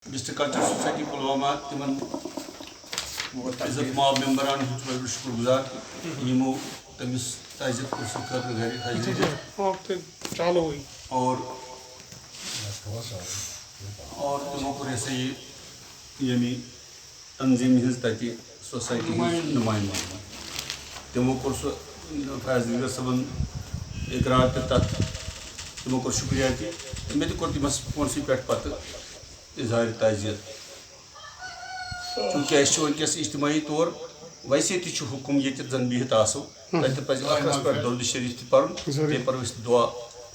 District culture society Pulwama तिमन इज्जत माब मेम्बरान शुक्रगुजार यमो तमिस ताइजत कुर्सी कर घर हाजिर चालू हुई और तुमो को ऐसे यमी तंजीम हिज तति सोसाइटी नुमाइंदा तुमो को फैजल सबन इकरार तत तुमो को शुक्रिया कि मे तो तिमस फोनसी पे पत इजहार ताजियत चूँकि वनकस इज्तमाही तौर वैसे तु हुकुम ये जन बिहत आसो तत पे अखरस पे दरुद शरीफ पे पर दुआ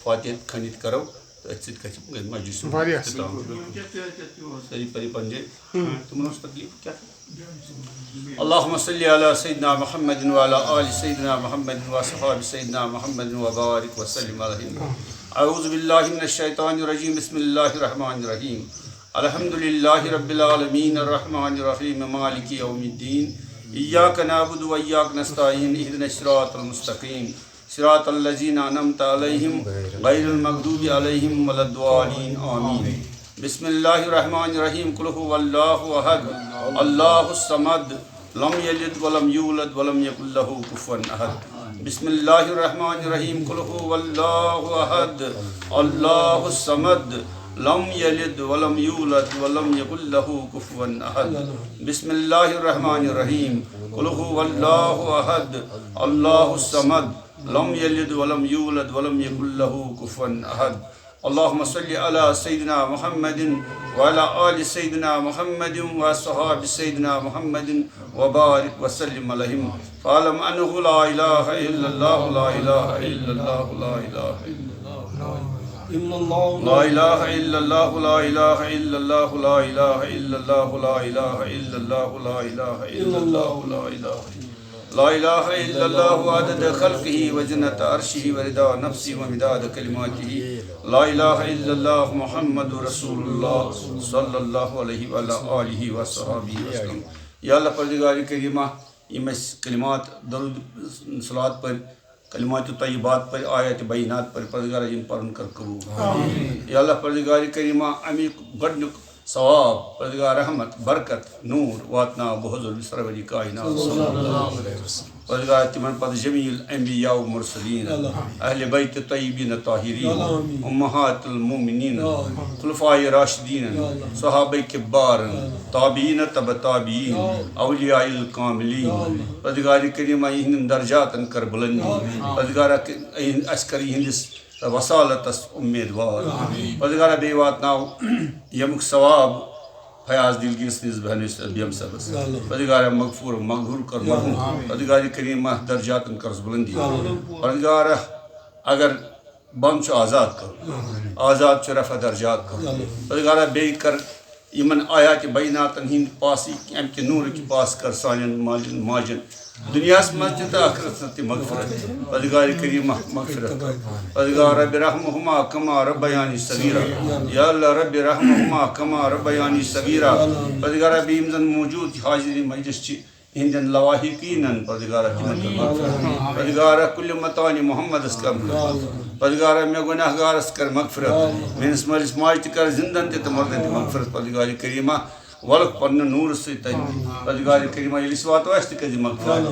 फातिह खनित करो तो मजलिस सही परी पंजे तुम तकलीफ क्या अल्लाहुम्मा सल्ली अला सय्यिदना मुहम्मदिन व अला आलि सय्यिदना मुहम्मदिन व असहाबि सय्यिदना मुहम्मदिन व बारिक व सल्लिम अलैहि अऊज़ु बिल्लाहि मिनश शैतानिर रजीम बिस्मिल्लाहिर रहमानिर रहीम अल्हम्दुलिल्लाहि रब्बिल आलमीन अर्रहमानिर रहीम मालिकि यौमिद्दीन इय्याका नअबुदु व इय्याका नस्तईन इहदिनस सिरातल मुस्तकीम सिरातल लज़ीना अनअमता अलैहिम गैरिल मग़दूबि अलैहिम वलद्दालीन आमीन बिस्मिल्लाहिर रहमानिर रहीम कुल हुवल्लाहु अहद अल्लाहुस समद लम यलिद व लम यूलद व लम यकुल लहू कुफुवन अहद बिस्मिल्लाहिर रहमानिर रहीम कुल हुवल्लाहु अहद अल्लाहुस समद लम यलिद व लम यूलद व लम यकुल लहू कुफुवन अहद बिस्मिल्लाहिर रहमानिर रहीम कुल हुवल्लाहु अहद अल्लाहुस समद लम यलिद व लम यूलद व लम यकुल लहू कुफुवन अहद अल्लाहुम्मा सल्लि अला सय्यिदिना मुहम्मदिन व अला आलि सय्यिदिना मुहम्मदिन व असहाबि सय्यिदिना मुहम्मदिन व बारिक व सल्लिम अलैहिम फ़अलम अन्नहु ला इलाहा इल्लल्लाह ला इलाहा इल्लल्लाह ला इलाहा इल्लल्लाह ला इलाहा इल्लल्लाह ला इलाहा इल्लल्लाह ला इलाहा इल्लल्लाह ला इलाहा इल्लल्लाह ला इलाहा इल्लल्लाह ला इलाहा इल्लल्लाह अदद खल्क़िही व ज़िनत अर्शिही व रिदा नफ्सिही व मिदाद कलिमातिही ला इलाहा इल्लल्लाह मुहम्मदुर रसूलुल्लाह सल्लल्लाहु अलैहि व अला आलिहि व सहाबिहि वसल्लम। या अल्लाह परदिगार करीमा यम कलिमात दरूद सलात पर कलिमात तय्यबात पर आयत बैनात पर परदिगार यम परन कर कबूल। या अल्लाह परदिगार करीमा अमी गडनुक सवाब परदिगार रहमत बरकत नूर वातना बहुजुल सरवरी कायनात परदिगार तिमन पद जमील अंबिया व मुरसलीन अहले बैत तय्यबीन ताहिरीन उम्महातुल मोमिनीन खुलफाए राशिदीन सहाबे किबार ताबीन तब ताबीन औलियाइल कामिलीन परदिगार करीमा इहन दर्जातन कर बुलंदी परदिगार अस्कर इहंदिस वसालतस उम्मीदवार परदिगार बे वातनाव यमुक सवाब फयाज दिलगिस निज बहनिस बियम सबस परदिगार मगफूर मगफूर कर परदिगार करीमा दर्जातन कर्ज बुलंदी परदिगार अगर बम आज़ाद कर आज़ाद रफ़ा दर्जात कर परदिगार बे कर यमन आयात बैनातन हिंद पासी अम के नूर की पास कर सानियन माजन माजन दुनिया मस्जिद आखिरत मगफरत परदिगार करीमा मगफरत परदिगार रब्बि रहमुहुमा कमा रब्बयानी सगीरा या अल्लाह रब्बि रहमुहुमा कमा रब्बयानी सगीरा परदिगार बीम जन मौजूद हाजिर मजलिस ची हिंदन लवाहिकीनन परदिगार परदिगार कुल मतानी मोहम्मद अस्कम परदिगार मे गुनाहगार कर मगफरत मेनस मलिस माज कर जिंदन ते मर्दन मगफरत परदिगार करीमा वलक पन्न नूर से परदिगार करीमा यलि स्वात वस्त कजी मगफरत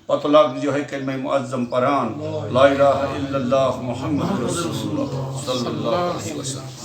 पतलाक जो है कलमा मुअज्जम परान ला इलाहा इल्लल्लाह मुहम्मदुर रसूलुल्लाह सल्लल्लाहु अलैहि वसल्लम।